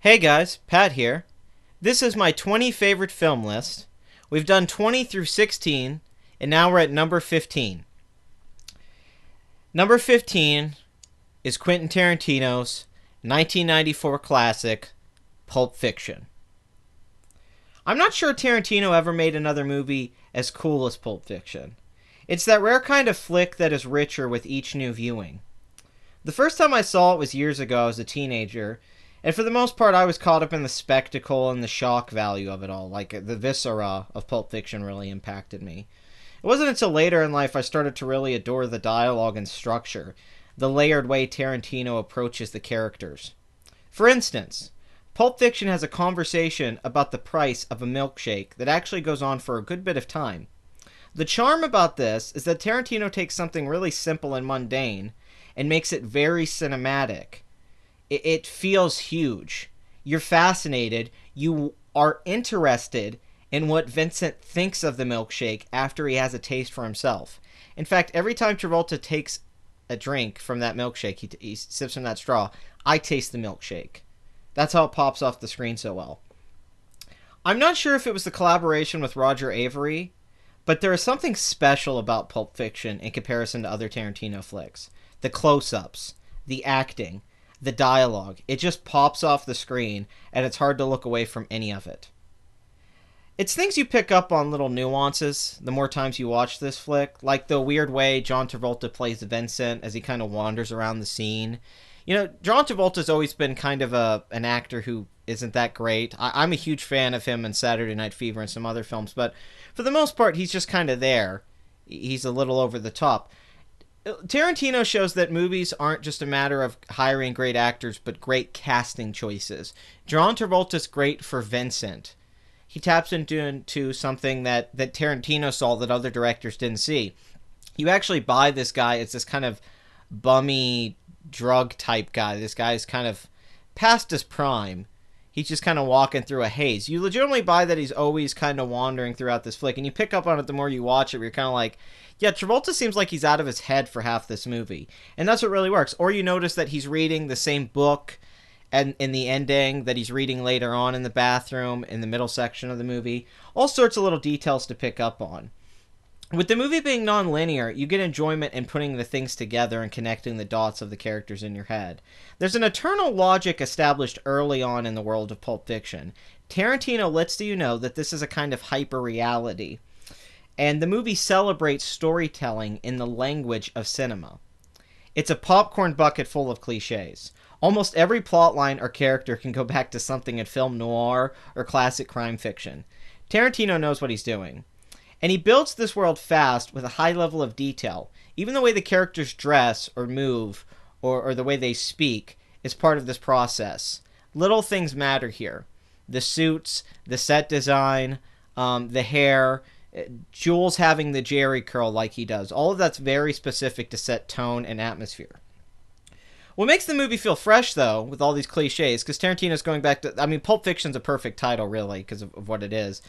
Hey guys, Pat here. This is my 20 favorite film list. We've done 20 through 16, and now we're at number 15. Number 15 is Quentin Tarantino's 1994 classic, Pulp Fiction. I'm not sure Tarantino ever made another movie as cool as Pulp Fiction. It's that rare kind of flick that is richer with each new viewing. The first time I saw it was years ago as a teenager, and for the most part I was caught up in the spectacle and the shock value of it all, like the viscera of Pulp Fiction really impacted me. It wasn't until later in life I started to really adore the dialogue and structure, the layered way Tarantino approaches the characters. For instance, Pulp Fiction has a conversation about the price of a milkshake that actually goes on for a good bit of time. The charm about this is that Tarantino takes something really simple and mundane and makes it very cinematic. It feels huge. You're fascinated. You are interested in what Vincent thinks of the milkshake after he has a taste for himself. In fact, every time Travolta takes a drink from that milkshake, he sips from that straw, I taste the milkshake. That's how it pops off the screen so well. I'm not sure if it was the collaboration with Roger Avery, but there is something special about Pulp Fiction in comparison to other Tarantino flicks. The close-ups, the acting, the dialogue. It just pops off the screen, and it's hard to look away from any of it. It's things you pick up on, little nuances, the more times you watch this flick, like the weird way John Travolta plays Vincent as he kind of wanders around the scene. You know, John Travolta's always been kind of an actor who isn't that great. I'm a huge fan of him in Saturday Night Fever and some other films, but for the most part, he's just kind of there. He's a little over the top. Tarantino shows that movies aren't just a matter of hiring great actors, but great casting choices. John Travolta's great for Vincent. He taps into something that Tarantino saw that other directors didn't see. You actually buy this guy as this kind of bummy drug type guy. This guy's kind of past his prime. He's just kind of walking through a haze. You legitimately buy that he's always kind of wandering throughout this flick, and you pick up on it the more you watch it, where you're kind of like, yeah, Travolta seems like he's out of his head for half this movie. And that's what really works. Or you notice that he's reading the same book and in the ending that he's reading later on in the bathroom, in the middle section of the movie. All sorts of little details to pick up on. With the movie being non-linear, you get enjoyment in putting the things together and connecting the dots of the characters in your head. There's an eternal logic established early on in the world of Pulp Fiction. Tarantino lets you know that this is a kind of hyper-reality, and the movie celebrates storytelling in the language of cinema. It's a popcorn bucket full of cliches. Almost every plotline or character can go back to something in film noir or classic crime fiction. Tarantino knows what he's doing. And he builds this world fast with a high level of detail. Even the way the characters dress or move or the way they speak is part of this process. Little things matter here. The suits, the set design, the hair, Jules having the Jerry curl like he does. All of that's very specific to set tone and atmosphere. What makes the movie feel fresh, though, with all these cliches, because Tarantino's going back to... I mean, Pulp Fiction's a perfect title, really, because of what it is.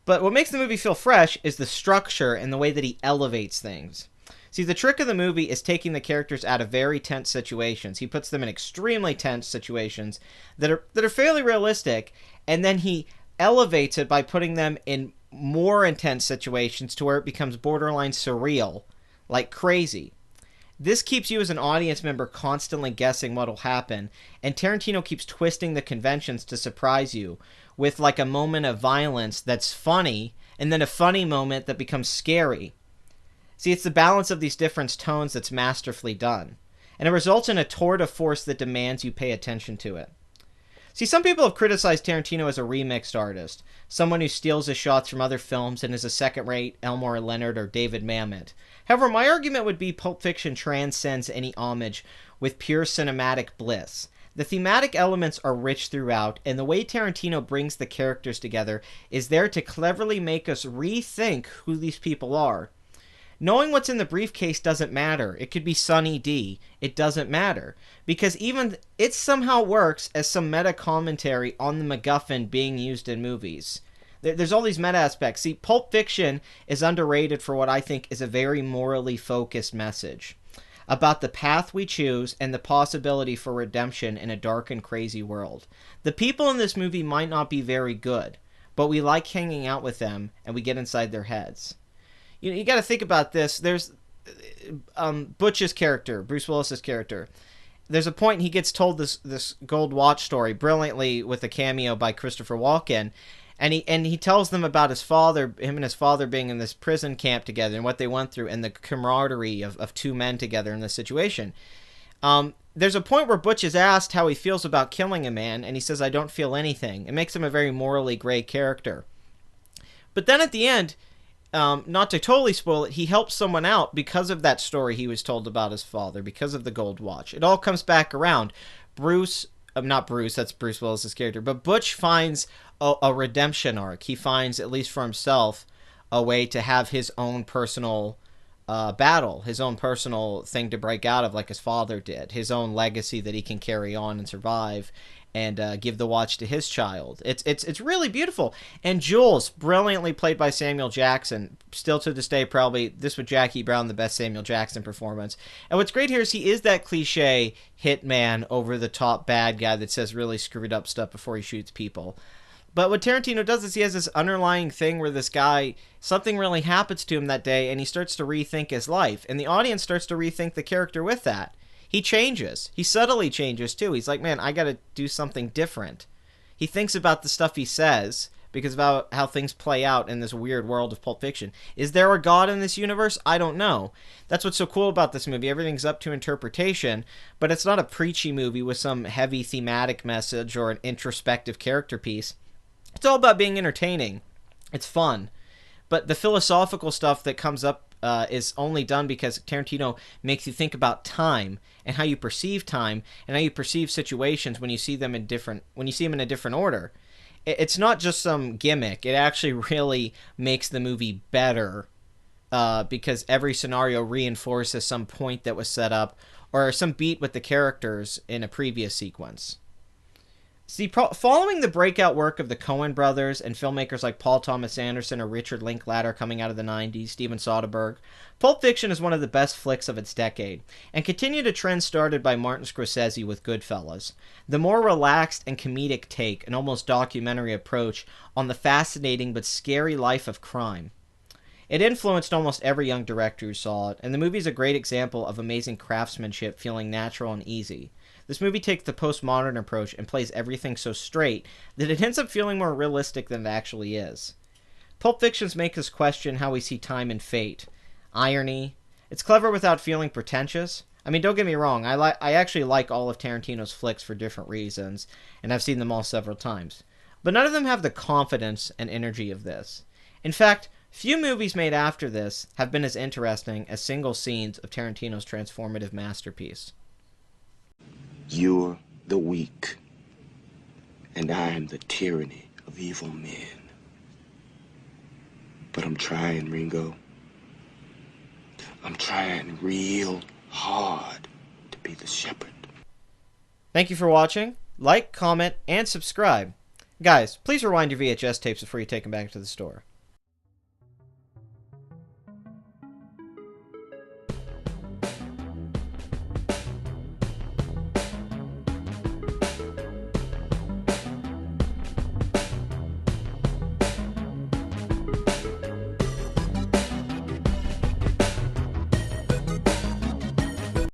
But what makes the movie feel fresh is the structure and the way that he elevates things. See, the trick of the movie is taking the characters out of very tense situations. He puts them in extremely tense situations that are fairly realistic, and then he elevates it by putting them in more intense situations to where it becomes borderline surreal, like crazy. This keeps you as an audience member constantly guessing what'll happen, and Tarantino keeps twisting the conventions to surprise you with like a moment of violence that's funny, and then a funny moment that becomes scary. See, it's the balance of these different tones that's masterfully done, and it results in a tour de force that demands you pay attention to it. See, some people have criticized Tarantino as a remixed artist, someone who steals his shots from other films and is a second-rate Elmore Leonard or David Mamet. However, my argument would be Pulp Fiction transcends any homage with pure cinematic bliss. The thematic elements are rich throughout, and the way Tarantino brings the characters together is there to cleverly make us rethink who these people are. Knowing what's in the briefcase doesn't matter. It could be Sunny D. It doesn't matter. Because even it somehow works as some meta commentary on the MacGuffin being used in movies. There's all these meta aspects. See, Pulp Fiction is underrated for what I think is a very morally focused message. about the path we choose and the possibility for redemption in a dark and crazy world. The people in this movie might not be very good, but we like hanging out with them and we get inside their heads. You got to think about this. There's Butch's character, Bruce Willis's character. There's a point he gets told this gold watch story brilliantly with a cameo by Christopher Walken, and he tells them about his father, him and his father being in this prison camp together and what they went through and the camaraderie of two men together in this situation. There's a point where Butch is asked how he feels about killing a man, and he says, "I don't feel anything." It makes him a very morally gray character. But then at the end, not to totally spoil it, he helps someone out because of that story he was told about his father, because of the gold watch. It all comes back around. Not Bruce, that's Bruce Willis's character, but Butch finds a redemption arc. He finds, at least for himself, a way to have his own personal battle, his own personal thing to break out of, like his father did, his own legacy that he can carry on and survive, and give the watch to his child. It's really beautiful. And Jules, brilliantly played by Samuel Jackson, still to this day probably, this with Jackie Brown, the best Samuel Jackson performance. And what's great here is he is that cliche hitman, over-the-top bad guy that says really screwed up stuff before he shoots people. But what Tarantino does is he has this underlying thing where this guy, something really happens to him that day, and he starts to rethink his life. And the audience starts to rethink the character with that. He changes. He subtly changes, too. He's like, man, I gotta do something different. He thinks about the stuff he says because of how things play out in this weird world of Pulp Fiction. Is there a God in this universe? I don't know. That's what's so cool about this movie. Everything's up to interpretation, but it's not a preachy movie with some heavy thematic message or an introspective character piece. It's all about being entertaining. It's fun. But the philosophical stuff that comes up is only done because Tarantino makes you think about time and how you perceive time and how you perceive situations when you see them in a different order. It's not just some gimmick. It actually really makes the movie better because every scenario reinforces some point that was set up or some beat with the characters in a previous sequence. See, following the breakout work of the Coen brothers and filmmakers like Paul Thomas Anderson or Richard Linklater coming out of the 90s, Steven Soderbergh, Pulp Fiction is one of the best flicks of its decade, and continued a trend started by Martin Scorsese with Goodfellas. The more relaxed and comedic take, an almost documentary approach on the fascinating but scary life of crime. It influenced almost every young director who saw it, and the movie is a great example of amazing craftsmanship feeling natural and easy. This movie takes the postmodern approach and plays everything so straight that it ends up feeling more realistic than it actually is. Pulp Fiction makes us question how we see time and fate. Irony. It's clever without feeling pretentious. I mean, don't get me wrong, I actually like all of Tarantino's flicks for different reasons, and I've seen them all several times. But none of them have the confidence and energy of this. In fact, few movies made after this have been as interesting as single scenes of Tarantino's transformative masterpiece. You're the weak, and I am the tyranny of evil men. But I'm trying, Ringo. I'm trying real hard to be the shepherd. Thank you for watching. Like, comment, and subscribe. Guys, please rewind your VHS tapes before you take them back to the store.